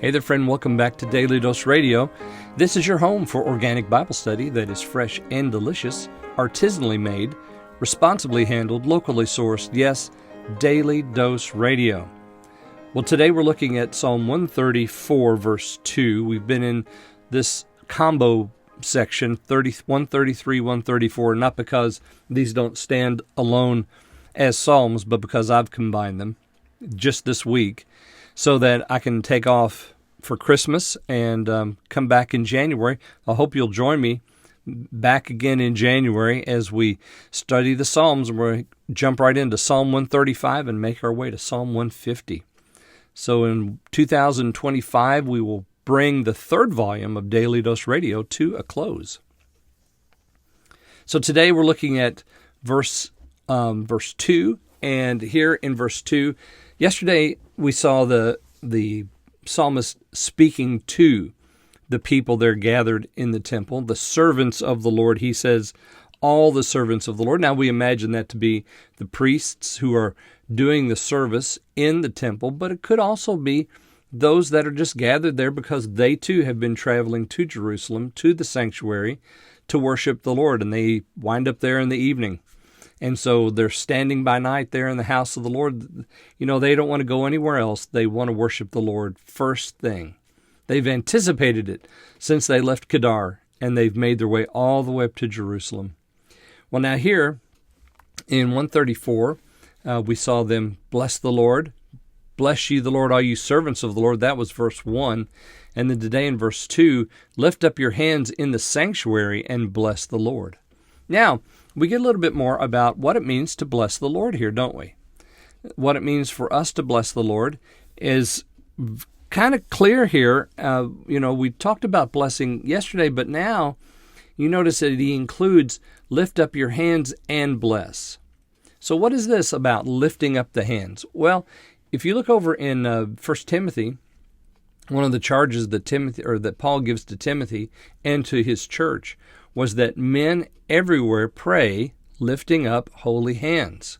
Hey there, friend. Welcome back to Daily Dose Radio. This is your home for organic Bible study that is fresh and delicious, artisanally made, responsibly handled, locally sourced. Yes, Daily Dose Radio. Well, today we're looking at Psalm 134, verse 2. We've been in this combo section, 133, 134, not because these don't stand alone as Psalms, but because I've combined them just this week, so that I can take off for Christmas and come back in January. I hope you'll join me back again in January as we study the Psalms, and we'll jump right into Psalm 135 and make our way to Psalm 150. So in 2025, we will bring the third volume of Daily Dose Radio to a close. So today we're looking at verse 2, and here in verse 2, yesterday we saw the psalmist speaking to the people there gathered in the temple, the servants of the Lord. He says, all the servants of the Lord. Now we imagine that to be the priests who are doing the service in the temple, but it could also be those that are just gathered there because they too have been traveling to Jerusalem, to the sanctuary, to worship the Lord, and they wind up there in the evening. And so they're standing by night there in the house of the Lord. You know, they don't want to go anywhere else. They want to worship the Lord first thing. They've anticipated it since they left Kedar, and they've made their way all the way up to Jerusalem. Well, now here in 134, we saw them bless the Lord. Bless ye the Lord, all you servants of the Lord. That was verse 1. And then today in verse 2, lift up your hands in the sanctuary and bless the Lord. Now, we get a little bit more about what it means to bless the Lord here, don't we? What it means for us to bless the Lord is kind of clear here. We talked about blessing yesterday, but now you notice that he includes lift up your hands and bless. So what is this about lifting up the hands? Well, if you look over in 1 Timothy, one of the charges that Paul gives to Timothy and to his church was that men everywhere pray lifting up holy hands.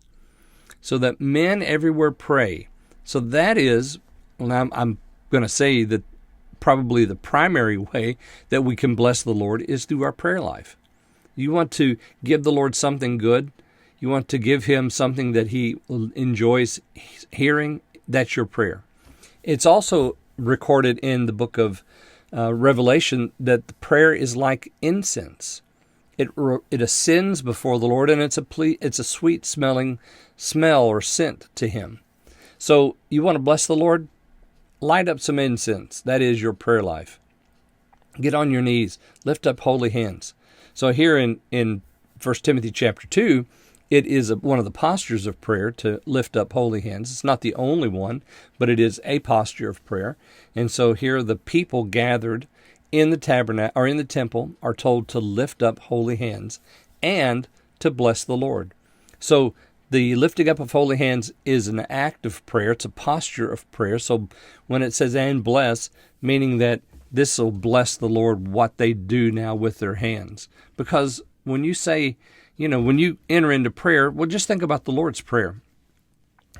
So that men everywhere pray. So that is, well, I'm going to say that probably the primary way that we can bless the Lord is through our prayer life. You want to give the Lord something good. You want to give him something that he enjoys hearing. That's your prayer. It's also recorded in the book of Revelation that the prayer is like incense. It ascends before the Lord, and it's a sweet smelling smell or scent to him. So you want to bless the Lord? Light up some incense. That is your prayer life. Get on your knees. Lift up holy hands. So here in 1 Timothy chapter 2, it is one of the postures of prayer to lift up holy hands. It's not the only one, but it is a posture of prayer. And so here the people gathered in the tabernacle or in the temple are told to lift up holy hands and to bless the Lord. So the lifting up of holy hands is an act of prayer. It's a posture of prayer. So when it says and bless, meaning that this will bless the Lord what they do now with their hands. Because when you say, when you enter into prayer, well, just think about the Lord's Prayer.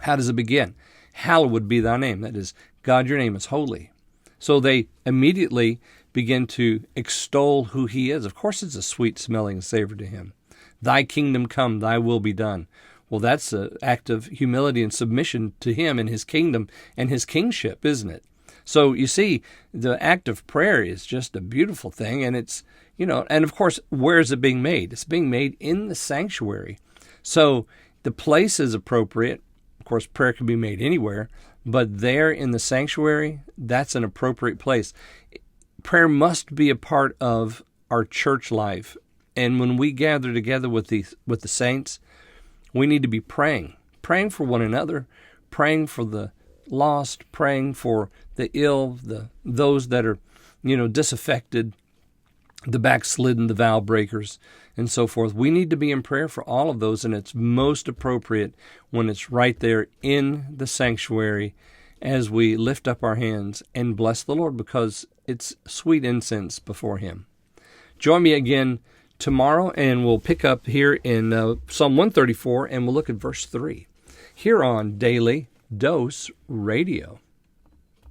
How does it begin? Hallowed be thy name. That is, God, your name is holy. So they immediately begin to extol who he is. Of course, it's a sweet smelling savor to him. Thy kingdom come, thy will be done. Well, that's an act of humility and submission to him and his kingdom and his kingship, isn't it? So you see, the act of prayer is just a beautiful thing, and it's, and of course, where is it being made? It's being made in the sanctuary. So the place is appropriate. Of course, prayer can be made anywhere, but there in the sanctuary, that's an appropriate place. Prayer must be a part of our church life. And when we gather together with the saints, we need to be praying for one another, praying for the lost, praying for the ill, those that are, disaffected, the backslidden, the vow breakers, and so forth. We need to be in prayer for all of those, and it's most appropriate when it's right there in the sanctuary as we lift up our hands and bless the Lord, because it's sweet incense before him. Join me again tomorrow, and we'll pick up here in Psalm 134, and we'll look at verse 3 here on Daily Dose Radio.